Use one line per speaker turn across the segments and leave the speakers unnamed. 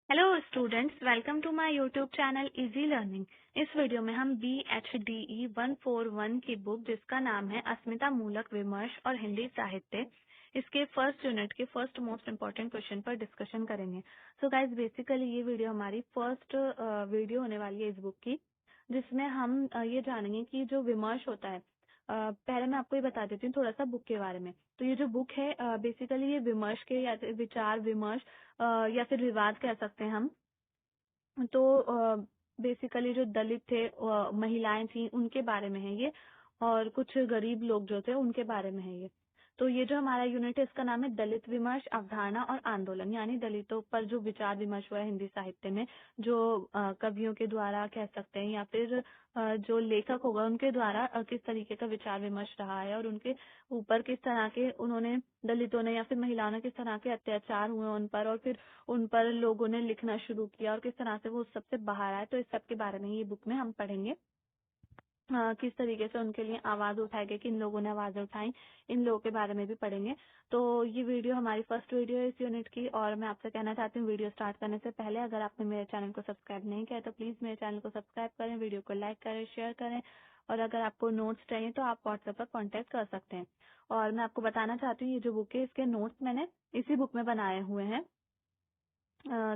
Hello students, welcome to my YouTube channel easy learning. इस वीडियो में हम BHDE 141 की बुक जिसका नाम है अस्मिता मूलक विमर्श और हिंदी साहित्य, इसके फर्स्ट यूनिट के फर्स्ट मोस्ट इम्पोर्टेंट क्वेश्चन पर डिस्कशन करेंगे। सो गाइज, बेसिकली ये वीडियो हमारी फर्स्ट वीडियो होने वाली है इस बुक की, जिसमें हम ये जानेंगे कि जो विमर्श होता है। पहले मैं आपको ये बता देती हूँ थोड़ा सा बुक के बारे में। तो ये जो बुक है बेसिकली ये विमर्श के या फिर विचार विमर्श या फिर विवाद कह सकते हैं हम। तो बेसिकली जो दलित थे, महिलाएं थी, उनके बारे में है ये, और कुछ गरीब लोग जो थे उनके बारे में है ये। तो ये जो हमारा यूनिट है इसका नाम है दलित विमर्श, अवधारणा और आंदोलन, यानी दलितों पर जो विचार विमर्श हुआ है हिंदी साहित्य में, जो कवियों के द्वारा कह सकते हैं या फिर जो लेखक होगा उनके द्वारा किस तरीके का विचार विमर्श रहा है, और उनके ऊपर किस तरह के उन्होंने, दलितों ने या फिर महिलाओं ने किस तरह के अत्याचार हुए उन पर, और फिर उन पर लोगों ने लिखना शुरू किया और किस तरह से वो उस सब से बाहर आए। तो इस सब के बारे में ये बुक में हम पढ़ेंगे। किस तरीके से उनके लिए आवाज उठाई गई, किन लोगों ने आवाज उठाई, इन लोगों के बारे में भी पढ़ेंगे। तो ये वीडियो हमारी फर्स्ट वीडियो है इस यूनिट की, और मैं आपसे कहना चाहती हूँ वीडियो स्टार्ट करने से पहले अगर आपने मेरे चैनल को सब्सक्राइब नहीं किया तो प्लीज मेरे चैनल को सब्सक्राइब करें, वीडियो को लाइक करें, शेयर करें, और अगर आपको नोट्स चाहिए तो आप व्हाट्सएप पर कॉन्टेक्ट कर सकते हैं। और मैं आपको बताना चाहती हूँ ये जो बुक है इसके नोट्स मैंने इसी बुक में बनाए हुए हैं।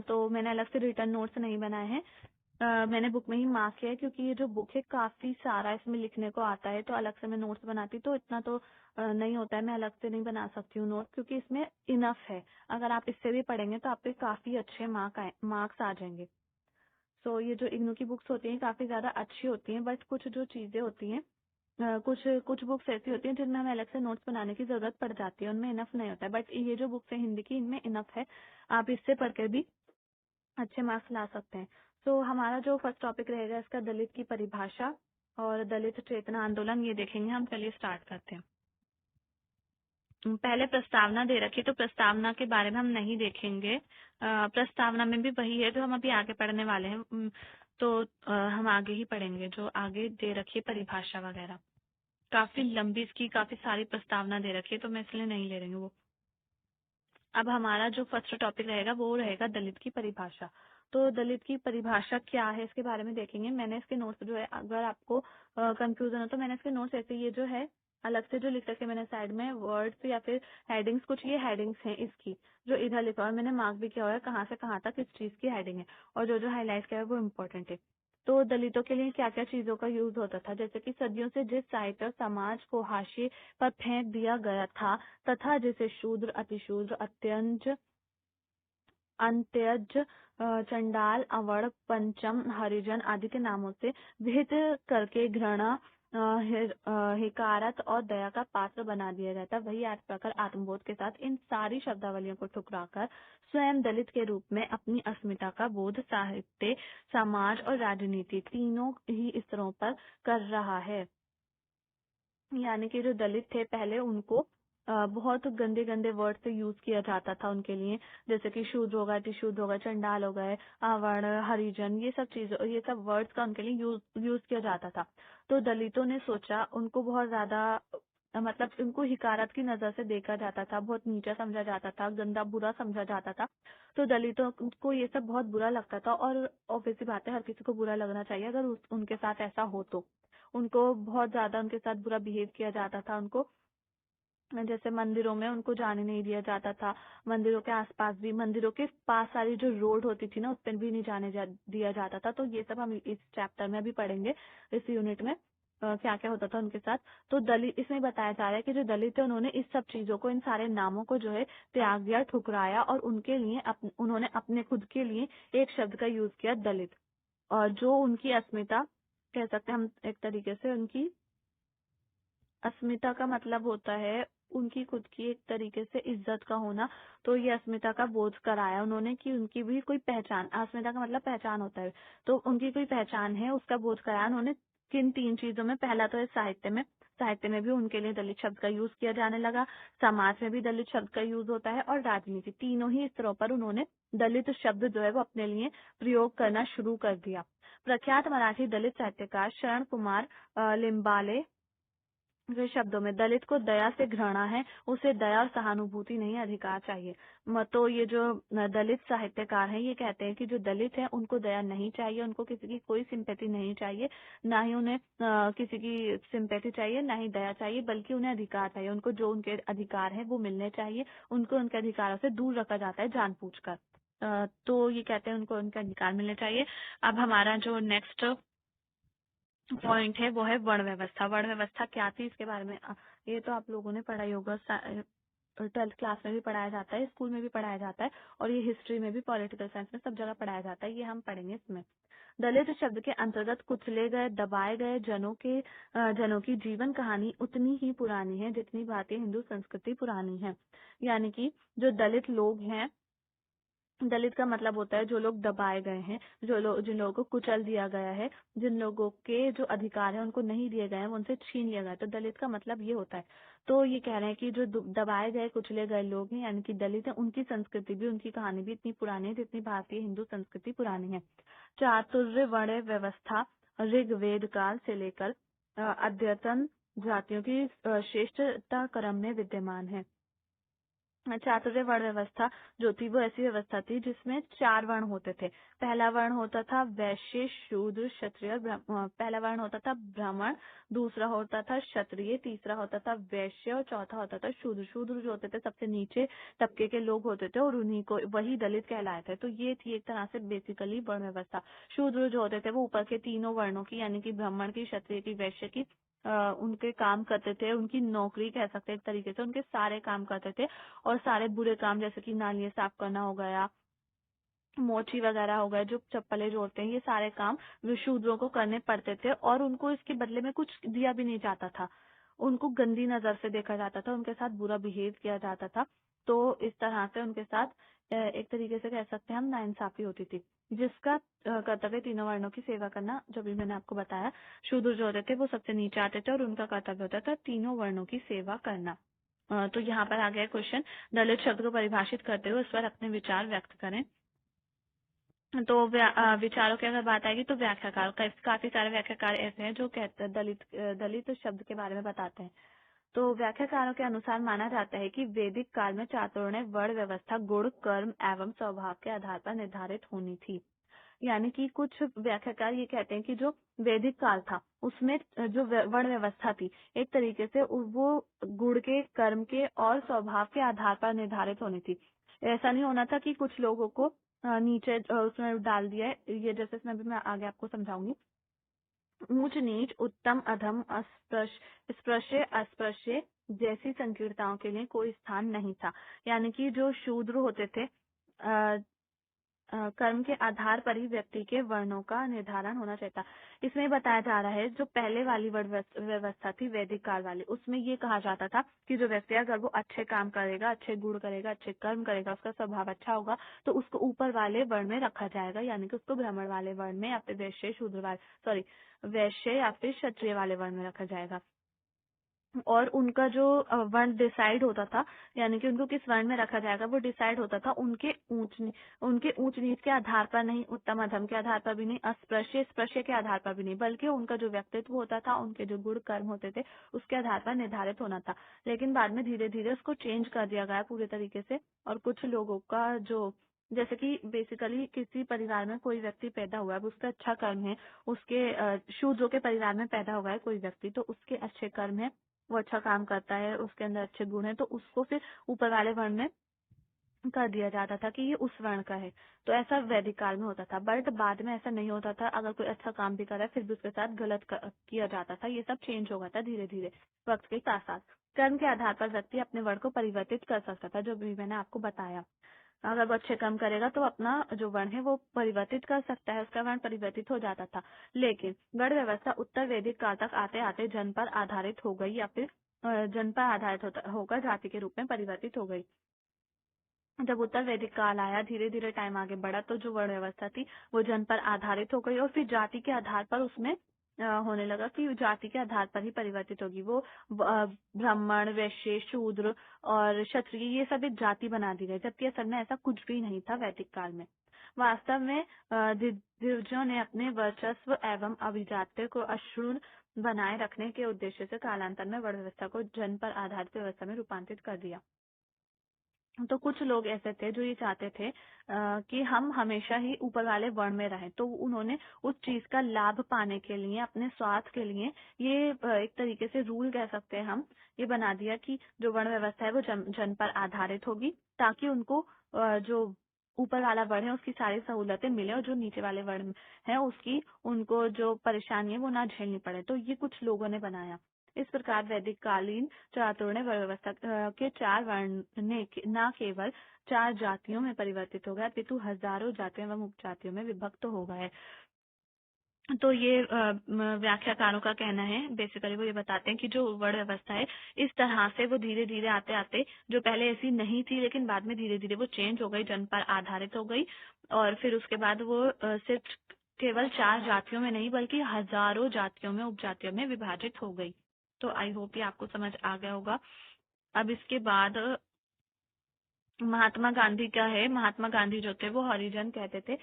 तो मैंने अलग से रिटर्न नोट्स नहीं बनाए हैं। मैंने बुक में ही मार्क किया है, क्योंकि ये जो बुक है काफी सारा इसमें लिखने को आता है, तो अलग से मैं नोट्स बनाती तो इतना तो नहीं होता है, मैं अलग से नहीं बना सकती हूँ नोट, क्योंकि इसमें इनफ है। अगर आप इससे भी पढ़ेंगे तो आपके काफी अच्छे मार्क्स आ जाएंगे। सो ये जो इग्नू की बुक्स होती हैं काफी ज्यादा अच्छी होती हैं, बट कुछ जो चीजें होती हैं, कुछ कुछ बुक्स ऐसी होती हैं जिनमें हमें अलग से नोट्स बनाने की जरूरत पड़ जाती है, उनमें इनफ नहीं होता है, बट ये जो बुक्स है हिंदी की इनमें इनफ है। आप इससे पढ़कर भी अच्छे मार्क्स ला सकते हैं। तो हमारा जो फर्स्ट टॉपिक रहेगा इसका दलित की परिभाषा और दलित चेतना आंदोलन, ये देखेंगे हम। चलिए स्टार्ट करते हैं। पहले प्रस्तावना दे रखी, तो प्रस्तावना के बारे में हम नहीं देखेंगे। प्रस्तावना में भी वही है जो हम अभी आगे पढ़ने वाले हैं। तो हम आगे ही पढ़ेंगे जो आगे दे रखी है परिभाषा वगैरह। काफी लंबी इसकी काफी सारी प्रस्तावना दे रखी है, तो मैं इसलिए नहीं ले रही हूँ वो। अब हमारा जो फर्स्ट टॉपिक रहेगा वो रहेगा दलित की परिभाषा। तो दलित की परिभाषा क्या है इसके बारे में देखेंगे। मैंने इसके नोट्स जो है, अगर आपको कंफ्यूजन हो तो मैंने इसके नोट्स ऐसे, ये जो है अलग से जो लिख रखे मैंने साइड में वर्ड्स या फिर हेडिंग्स, कुछ ये हेडिंग्स हैं इसकी जो इधर लिखा हुआ है, मैंने मार्क भी किया हुआ है कहाँ से कहाँ तक किस चीज की हेडिंग है, और जो जो हाईलाइट किया है वो इम्पोर्टेंट है। तो दलितों के लिए क्या क्या चीजों का यूज होता था, जैसे कि सदियों से जिस साहित्य और समाज को हाशिए पर फेंक दिया गया था तथा जिसे शूद्र, अतिशूद्र, अत्यंज, अंत्यज, चंडाल, अवर्ण, पंचम, हरिजन आदि के नामों से विहित करके घृणा, हिकारत और दया का पात्र बना दिया जाता, वही आज प्रकार आत्मबोध के साथ इन सारी शब्दावलियों को ठुकराकर स्वयं दलित के रूप में अपनी अस्मिता का बोध साहित्य, समाज और राजनीति तीनों ही स्तरों पर कर रहा है। यानी कि जो दलित थे पहले उनको बहुत गंदे गंदे वर्ड से यूज किया जाता था उनके लिए, जैसे कि शूद्र होगा, अतिशूद्र होगा, चंडाल हो गए, अवर्ण, हरिजन, ये सब चीजों, ये सब वर्ड्स का उनके लिए यूज किया जाता था। तो दलितों ने सोचा, उनको बहुत ज्यादा मतलब उनको हिकारत की नजर से देखा जाता था, बहुत नीचा समझा जाता था, गंदा बुरा समझा जाता था। तो दलितों को ये सब बहुत बुरा लगता था, और ऑब्वियसली बात है हर किसी को बुरा लगना चाहिए अगर उनके साथ ऐसा हो तो। उनको बहुत ज्यादा उनके साथ बुरा बिहेव किया जाता था, उनको जैसे मंदिरों में उनको जाने नहीं दिया जाता था, मंदिरों के आसपास भी, मंदिरों के पास सारी जो रोड होती थी ना उस पर भी नहीं दिया जाता था। तो ये सब हम इस चैप्टर में भी पढ़ेंगे, इस यूनिट में क्या क्या होता था उनके साथ। तो दलित, इसमें बताया जा रहा है कि जो दलित है उन्होंने इस सब चीजों को, इन सारे नामों को जो है त्याग दिया, ठुकराया, और उनके लिए उन्होंने अपने खुद के लिए एक शब्द का यूज किया, दलित। और जो उनकी अस्मिता कह सकते हैं हम एक तरीके से, उनकी अस्मिता का मतलब होता है उनकी खुद की एक तरीके से इज्जत का होना। तो ये अस्मिता का बोध कराया उन्होंने कि उनकी भी कोई पहचान, अस्मिता का मतलब पहचान होता है, तो उनकी कोई पहचान है उसका बोध कराया उन्होंने। किन तीन चीजों में, पहला तो है साहित्य में भी उनके लिए दलित शब्द का यूज किया जाने लगा, समाज में भी दलित शब्द का यूज होता है, और राजनीति, तीनों ही स्तरों पर उन्होंने दलित शब्द जो है वो अपने लिए प्रयोग करना शुरू कर दिया। प्रख्यात मराठी दलित साहित्यकार शरण कुमार लिम्बाले दूसरे शब्दों में दलित को दया से घृणा है, उसे दया और सहानुभूति नहीं अधिकार चाहिए। तो ये जो दलित साहित्यकार हैं ये कहते हैं कि जो दलित है उनको दया नहीं चाहिए, उनको किसी की कोई सिंपैथी नहीं चाहिए, ना ही उन्हें किसी की सिंपैथी चाहिए, ना ही दया चाहिए, बल्कि उन्हें अधिकार चाहिए। उनको जो उनके अधिकार है वो मिलने चाहिए, उनको उनके अधिकारों से दूर रखा जाता है जानबूझकर। तो ये कहते हैं उनको उनके अधिकार मिलने चाहिए। अब हमारा जो नेक्स्ट पॉइंट है वो है वर्ण व्यवस्था। वर्ण व्यवस्था क्या थी इसके बारे में ये तो आप लोगों ने पढ़ा ही होगा, 12th क्लास में भी पढ़ाया जाता है, स्कूल में भी पढ़ाया जाता है, और ये हिस्ट्री में भी, पॉलिटिकल साइंस में, सब जगह पढ़ाया जाता है। ये हम पढ़ेंगे इसमें। दलित शब्द के अंतर्गत कुचले गए, दबाए गए जनों की जीवन कहानी उतनी ही पुरानी है जितनी भारतीय हिंदू संस्कृति पुरानी है। यानी कि जो दलित लोग हैं, दलित का मतलब होता है जो लोग दबाए गए हैं, जिन लोगों को कुचल दिया गया है, जिन लोगों के जो अधिकार है उनको नहीं दिए गए हैं, वो उनसे छीन लिया गया है। तो दलित का मतलब ये होता है। तो ये कह रहे हैं कि जो दबाए गए कुचले गए लोग हैं यानी कि दलित है, उनकी संस्कृति भी, उनकी कहानी भी इतनी पुरानी है जितनी भारतीय हिंदू संस्कृति पुरानी है। चातुर्य वर्ण व्यवस्था ऋग्वेद काल से लेकर अद्यतन जातियों की श्रेष्ठता क्रम में विद्यमान है। चातुर्य वर्ण व्यवस्था जो थी वो ऐसी व्यवस्था थी जिसमें 4 वर्ण होते थे। पहला वर्ण होता था वैश्य, शूद्र, क्षत्रिय, पहला वर्ण होता था ब्राह्मण, दूसरा होता था क्षत्रिय, तीसरा होता था वैश्य और चौथा होता था शूद्र। शूद्र जो होते थे सबसे नीचे तबके के लोग होते थे और उन्हीं को वही दलित कहलाए थे। तो ये थी एक तरह से बेसिकली वर्ण व्यवस्था। शूद्र जो होते थे वो ऊपर के तीनों वर्णों की यानी कि ब्राह्मण की, क्षत्रिय की, वैश्य की उनके काम करते थे, उनकी नौकरी कह सकते हैं एक तरीके से, उनके सारे काम करते थे। और सारे बुरे काम जैसे कि नालियां साफ करना हो गया, मोची वगैरह हो गए, जो चप्पलें जोड़ते हैं, ये सारे काम शूद्रों को करने पड़ते थे और उनको इसके बदले में कुछ दिया भी नहीं जाता था। उनको गंदी नजर से देखा जाता था, उनके साथ बुरा बिहेव किया जाता था। तो इस तरह से उनके साथ एक तरीके से कह सकते हैं हम नाइंसाफी होती थी। जिसका कर्तव्य तीनों वर्णों की सेवा करना, जो भी मैंने आपको बताया। शूद्र जो होते थे वो सबसे नीचे आते थे और उनका कर्तव्य होता था तीनों वर्णों की सेवा करना। तो यहाँ पर आ गया क्वेश्चन, दलित शब्द को परिभाषित करते हुए उस पर अपने विचार व्यक्त करें। तो विचारों की अगर बात आएगी तो व्याख्याकार काफी सारे व्याख्याकार ऐसे हैं जो कहते हैं दलित शब्द के बारे में बताते हैं। तो व्याख्याकारों के अनुसार माना जाता है कि वैदिक काल में चातुर्य वर्ण व्यवस्था गुण, कर्म एवं स्वभाव के आधार पर निर्धारित होनी थी। यानी कि कुछ व्याख्याकार ये कहते हैं कि जो वैदिक काल था उसमें जो वर्ण व्यवस्था थी एक तरीके से वो गुण के, कर्म के और स्वभाव के आधार पर निर्धारित होनी थी। ऐसा नहीं होना था कि कुछ लोगों को नीचे उसमें डाल दिया है। ये जैसे इसमें भी मैं आगे आपको समझाऊंगी। ऊंच नीच, उत्तम अधम, स्पृश्य अस्पृश्य जैसी संकीर्णताओं के लिए कोई स्थान नहीं था। यानी कि जो शूद्र होते थे कर्म के आधार पर ही व्यक्ति के वर्णों का निर्धारण होना चाहिए था। इसमें बताया जा रहा है जो पहले वाली वर्ण व्यवस्था थी वैदिक काल वाली, उसमें ये कहा जाता था कि जो व्यक्ति अगर वो अच्छे काम करेगा, अच्छे गुण करेगा, अच्छे कर्म करेगा, उसका स्वभाव अच्छा होगा तो उसको ऊपर वाले वर्ण में रखा जाएगा। यानी कि उसको ब्राह्मण वाले वर्ण में या फिर वैश्य या फिर क्षत्रिय वाले वर्ण में रखा जाएगा। और उनका जो वर्ण डिसाइड होता था, यानी कि उनको किस वर्ण में रखा जाएगा वो डिसाइड होता था उनके ऊंच नीच के आधार पर नहीं, उत्तम अधम के आधार पर भी नहीं, अस्पृश्य स्पृश्य के आधार पर भी नहीं, बल्कि उनका जो व्यक्तित्व होता था, उनके जो गुण कर्म होते थे उसके आधार पर निर्धारित होना था। लेकिन बाद में धीरे धीरे उसको चेंज कर दिया गया पूरे तरीके से। और कुछ लोगों का जो, जैसे कि बेसिकली किसी परिवार में कोई व्यक्ति पैदा हुआ है, उसका अच्छा कर्म है, उसके शूद्रों के परिवार में पैदा हुआ है कोई व्यक्ति, तो उसके अच्छे कर्म है, वो अच्छा काम करता है, उसके अंदर अच्छे गुण है, तो उसको फिर ऊपर वाले वर्ण में कर दिया जाता था कि ये उस वर्ण का है। तो ऐसा वैदिक काल में होता था। बट बाद में ऐसा नहीं होता था। अगर कोई अच्छा काम भी कर रहा है फिर भी उसके साथ गलत किया जाता था। ये सब चेंज हो गया था धीरे धीरे वक्त के साथ साथ। कर्म के आधार पर व्यक्ति अपने वर्ण को परिवर्तित कर सकता था, जो भी मैंने आपको बताया। अगर वो अच्छे काम करेगा तो अपना जो वर्ण है वो परिवर्तित कर सकता है, उसका वर्ण परिवर्तित हो जाता था। लेकिन वर्ण व्यवस्था उत्तर वैदिक काल तक आते आते जन पर आधारित हो गई या फिर जन पर आधारित होकर जाति के रूप में परिवर्तित हो गई। जब उत्तर वैदिक काल आया, धीरे धीरे टाइम आगे बढ़ा, तो जो वर्ण व्यवस्था थी वो जन पर आधारित हो गई और फिर जाति के आधार पर उसमें होने लगा कि जाति के आधार पर ही परिवर्तित होगी। वो ब्राह्मण, वैश्य, शूद्र और क्षत्रिय ये सब एक जाति बना दी गई, जबकि असल में ऐसा कुछ भी नहीं था वैदिक काल में। वास्तव में दिग्विजयों ने अपने वर्चस्व एवं अभिजात्य को अक्षुण्ण बनाए रखने के उद्देश्य से कालांतर में वर्ण व्यवस्था को जन पर आधारित व्यवस्था में रूपांतरित कर दिया। तो कुछ लोग ऐसे थे जो ये चाहते थे कि हम हमेशा ही ऊपर वाले वर्ण में रहें, तो उन्होंने उस चीज का लाभ पाने के लिए, अपने स्वार्थ के लिए ये एक तरीके से रूल कह सकते हैं हम, ये बना दिया कि जो वर्ण व्यवस्था है वो जन पर आधारित होगी, ताकि उनको जो ऊपर वाला वर्ण है उसकी सारी सहूलतें मिले और जो नीचे वाले वर्ण है उसकी उनको जो परेशानी है वो ना झेलनी पड़े। तो ये कुछ लोगों ने बनाया। इस प्रकार वैदिक कालीन चातुर्ण्य वर्ण व्यवस्था के 4 वर्ण ने न केवल 4 जातियों में परिवर्तित हो गया, अपितु हजारों जातियों एवं उपजातियों में विभक्त हो गए। तो ये व्याख्याकारों का कहना है। बेसिकली वो ये बताते हैं कि जो वर्ण व्यवस्था है इस तरह से वो धीरे धीरे आते आते, जो पहले ऐसी नहीं थी लेकिन बाद में धीरे धीरे वो चेंज हो गई, जन पर आधारित हो गई, और फिर उसके बाद वो सिर्फ केवल 4 जातियों में नहीं बल्कि हजारों जातियों में, उपजातियों में विभाजित हो गई। तो आई होप ये आपको समझ आ गया होगा। अब इसके बाद महात्मा गांधी क्या है। महात्मा गांधी जो थे वो हरिजन कहते थे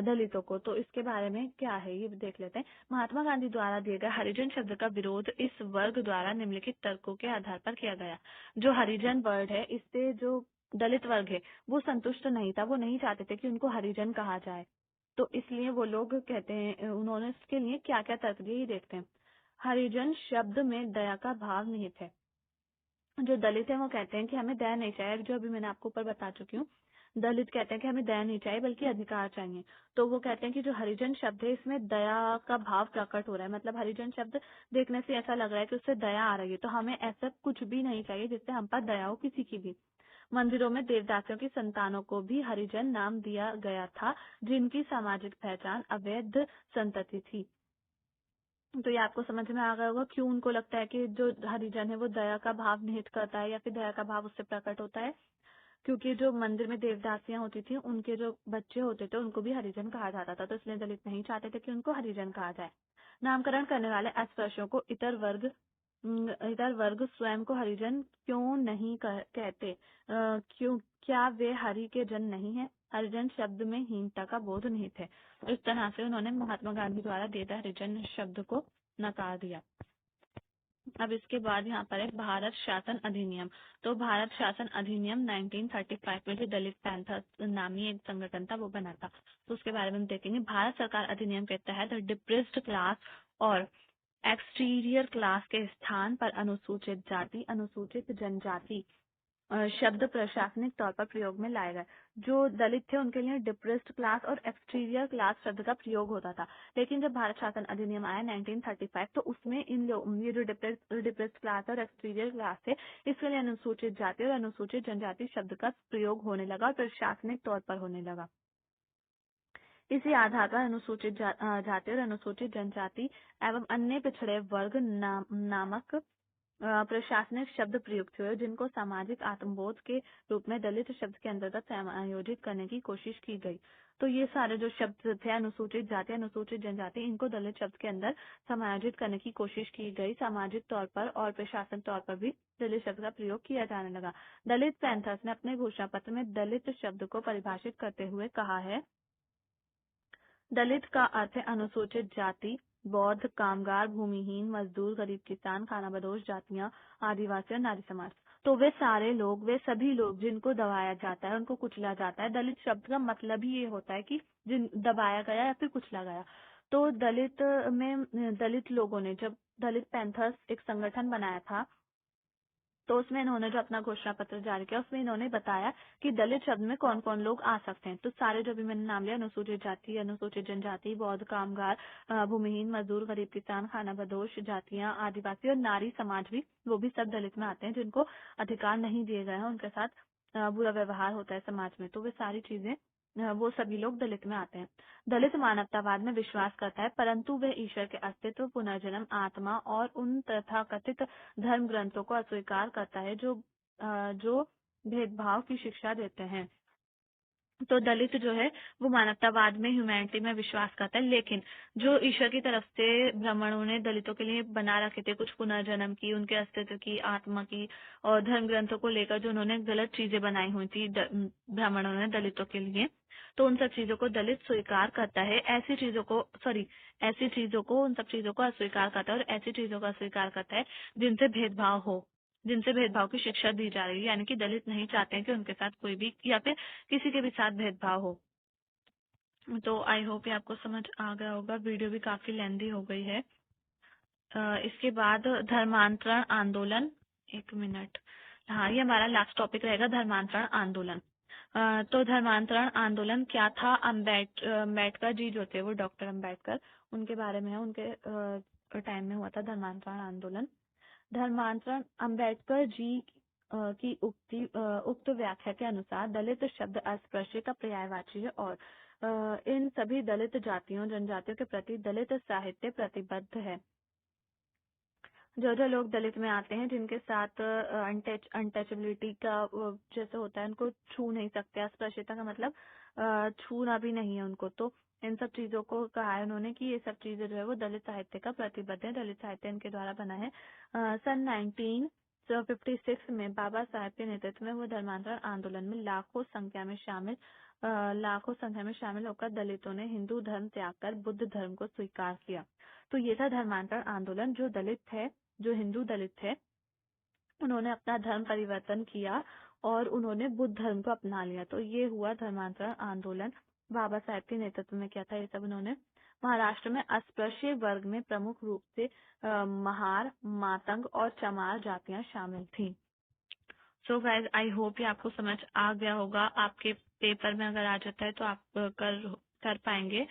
दलितों को। तो इसके बारे में क्या है ये देख लेते हैं। महात्मा गांधी द्वारा दिए गए हरिजन शब्द का विरोध इस वर्ग द्वारा निम्नलिखित तर्कों के आधार पर किया गया। जो हरिजन वर्ड है, इससे जो दलित वर्ग है वो संतुष्ट नहीं था, वो नहीं चाहते थे कि उनको हरिजन कहा जाए। तो इसलिए वो लोग कहते हैं, उन्होंने इसके लिए क्या क्या तर्क दिए ये देखते हैं। हरिजन शब्द में दया का भाव निहित है। जो दलित है वो कहते हैं कि हमें दया नहीं चाहिए, जो अभी मैंने आपको ऊपर बता चुकी हूँ। दलित कहते हैं कि हमें दया नहीं चाहिए बल्कि अधिकार चाहिए। तो वो कहते हैं कि जो हरिजन शब्द है इसमें दया का भाव प्रकट हो रहा है, मतलब हरिजन शब्द देखने से ऐसा लग रहा है कि उससे दया आ रही है। तो हमें ऐसा कुछ भी नहीं चाहिए जिससे हम पर दया हो किसी की भी। मंदिरों में देवदासियों की संतानों को भी हरिजन नाम दिया गया था, जिनकी सामाजिक पहचान अवैध संतति थी। तो ये आपको समझ में आ गया होगा क्यों उनको लगता है कि जो हरिजन है वो दया का भाव निहित करता है या फिर दया का भाव उससे प्रकट होता है। क्योंकि जो मंदिर में देवदासियां होती थी उनके जो बच्चे होते थे उनको भी हरिजन कहा जाता था, तो इसलिए दलित नहीं चाहते थे कि उनको हरिजन कहा जाए। नामकरण करने वाले अस्पृश्यों को इतर वर्ग स्वयं को हरिजन क्यों नहीं कहते? क्यों? क्या वे हरि के जन नहीं है? हरिजन शब्द में हीनता का बोध निहित है। इस तरह से उन्होंने महात्मा गांधी द्वारा दिए गए हरिजन शब्द को नकार दिया। अब इसके बाद यहाँ पर है भारत शासन अधिनियम। तो भारत शासन अधिनियम 1935 में जो दलित पैंथर्स नामी एक संगठन था वो बना था, तो उसके बारे में हम देखेंगे। भारत सरकार अधिनियम के तहत डिप्रेस्ड क्लास और एक्सटीरियर क्लास के स्थान पर अनुसूचित जाति, अनुसूचित जनजाति शब्द प्रशासनिक तौर पर प्रयोग में लाए गए। जो दलित थे उनके लिए डिप्रेस्ड क्लास और एक्सटीरियर क्लास शब्द का प्रयोग होता था, लेकिन जब भारत शासन अधिनियम आया 1935 तो उसमें ये जो डिप्रेस्ड क्लास और एक्सटीरियर क्लास थे इसके लिए अनुसूचित जाति और अनुसूचित जनजाति शब्द का प्रयोग होने लगा और प्रशासनिक तौर पर होने लगा। इसी आधार पर अनुसूचित जाति और अनुसूचित जनजाति एवं अन्य पिछड़े वर्ग नामक प्रशासनिक शब्द प्रयुक्त हुए, जिनको सामाजिक आत्मबोध के रूप में दलित शब्द के अंतर्गत समायोजित करने की कोशिश की गई। तो ये सारे जो शब्द थे अनुसूचित जाति, अनुसूचित जनजाति, इनको दलित शब्द के अंदर समायोजित करने की कोशिश की गई। सामाजिक तौर पर और प्रशासनिक तौर पर भी दलित शब्द का प्रयोग किया जाने लगा। दलित पैंथर्स ने अपने घोषणा पत्र में दलित शब्द को परिभाषित करते हुए कहा है, दलित का अर्थ है अनुसूचित जाति, बौद्ध, कामगार, भूमिहीन, मजदूर, गरीब किसान, खानाबदोश जातियां, आदिवासी और नारी समाज। तो वे सारे लोग, वे सभी लोग जिनको दबाया जाता है, उनको कुचला जाता है। दलित शब्द का मतलब ही ये होता है कि जिन दबाया गया या फिर कुचला गया। तो दलित लोगों ने जब दलित पैंथर्स एक संगठन बनाया था तो उसमें इन्होंने जो अपना घोषणा पत्र जारी किया उसमें इन्होंने बताया कि दलित शब्द में कौन कौन लोग आ सकते हैं। तो सारे जो भी मैंने नाम लिया, अनुसूचित जाति, अनुसूचित जनजाति, बौद्ध, कामगार, भूमिहीन, मजदूर, गरीब किसान, खानाबदोश जातियां, आदिवासी और नारी समाज भी, वो भी सब दलित में आते हैं जिनको अधिकार नहीं दिए गए हैं, उनके साथ बुरा व्यवहार होता है समाज में। तो वे सारी चीजें वो सभी लोग दलित में आते हैं। दलित मानवतावाद में विश्वास करता है, परंतु वह ईश्वर के अस्तित्व, पुनर्जन्म, आत्मा और उन तथाकथित धर्म ग्रंथों को अस्वीकार करता है जो भेदभाव की शिक्षा देते हैं। तो दलित जो है वो मानवतावाद में, ह्यूमैनिटी में विश्वास करता है, लेकिन जो ईश्वर की तरफ से ब्राह्मणों ने दलितों के लिए बना रखे थे कुछ पुनर्जन्म की, उनके अस्तित्व की, आत्मा की और धर्म ग्रंथों को लेकर जो उन्होंने गलत चीजें बनाई हुई थी ब्राह्मणों ने दलितों के लिए, तो उन सब चीजों को दलित स्वीकार करता है। ऐसी चीजों को ऐसी चीजों को, उन सब चीजों को अस्वीकार करता है और ऐसी चीजों का अस्वीकार करता है जिनसे भेदभाव हो, जिनसे भेदभाव की शिक्षा दी जा रही है। यानी कि दलित नहीं चाहते हैं कि उनके साथ कोई भी या फिर किसी के भी साथ भेदभाव हो। तो आई होप ये आपको समझ आ गया होगा। वीडियो भी काफी लेंदी हो गई है। इसके बाद धर्मांतरण आंदोलन, एक मिनट, हाँ ये हमारा लास्ट टॉपिक रहेगा, धर्मांतरण आंदोलन। तो धर्मांतरण आंदोलन क्या था? अम्बेडकर जी जो थे, वो डॉक्टर अम्बेडकर, उनके बारे में है, उनके टाइम में हुआ था धर्मांतरण आंदोलन। धर्मांतरण अम्बेडकर जी की उक्त व्याख्या के अनुसार दलित शब्द अस्पृश्य का पर्यायवाची है और इन सभी दलित जातियों जनजातियों के प्रति दलित साहित्य प्रतिबद्ध है। जो जो लोग दलित में आते हैं, जिनके साथ अनटचेबिलिटी का जैसे होता है, उनको छू नहीं सकते, अस्पृश्यता का मतलब छूना भी नहीं है उनको, तो इन सब चीजों को कहा है उन्होंने कि ये सब चीजें जो है वो दलित साहित्य का प्रतिबद्ध है, दलित साहित्य इनके द्वारा बना है। सन 1956 में बाबा साहेब के नेतृत्व में वो धर्मांतरण आंदोलन में लाखों संख्या में शामिल होकर दलितों ने हिंदू धर्म त्याग कर बुद्ध धर्म को स्वीकार किया। तो ये था धर्मांतरण आंदोलन। जो दलित थे, जो हिंदू दलित थे, उन्होंने अपना धर्म परिवर्तन किया और उन्होंने बुद्ध धर्म को अपना लिया। तो ये हुआ धर्मांतरण आंदोलन। बाबा साहेब के नेतृत्व में क्या था ये सब उन्होंने। महाराष्ट्र में अस्पृश्य वर्ग में प्रमुख रूप से महार, मातंग और चमार जातियां शामिल थीं। सो गाइज, आई होप ये आपको समझ आ गया होगा। आपके पेपर में अगर आ जाता है तो आप कर पाएंगे।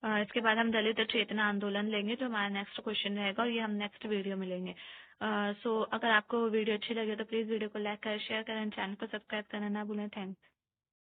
इसके बाद हम दलित चेतना आंदोलन लेंगे, जो हमारा नेक्स्ट क्वेश्चन रहेगा, और ये हम नेक्स्ट वीडियो में लेंगे। सो अगर आपको वीडियो अच्छी लगे तो प्लीज वीडियो को लाइक करें, शेयर करें, चैनल को सब्सक्राइब करना ना भूलें। थैंक्स।